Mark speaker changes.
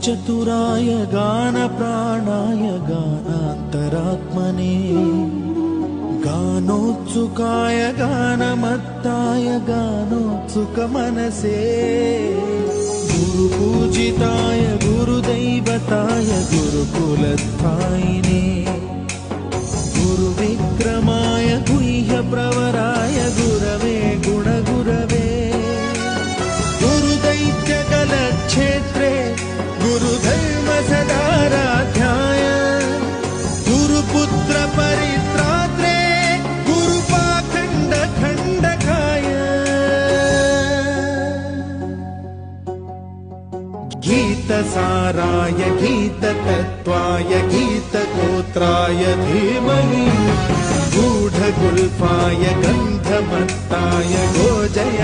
Speaker 1: चतुराय गानप्राणाय गानान्तरात्मने गानोत्सुकाय गानमत्ताय गानोत्सुकमनसे गुरुपूजिताय गुरुदैवताय गुरुकुलस्थायिने गुरुविक्रमाय गुह्यप्रवराय गुरवे गुणगुरवे गुरुदैत्यकलक्षेत्रे गुरुधर्मसदाराध्याय गुरुपुत्रपरित्रात्रे गुरुपाखण्डखण्डकाय गीतसाराय गीततत्त्वाय गीतगोत्राय धीमहि गूढगुल्फाय गन्धमत्ताय गोजय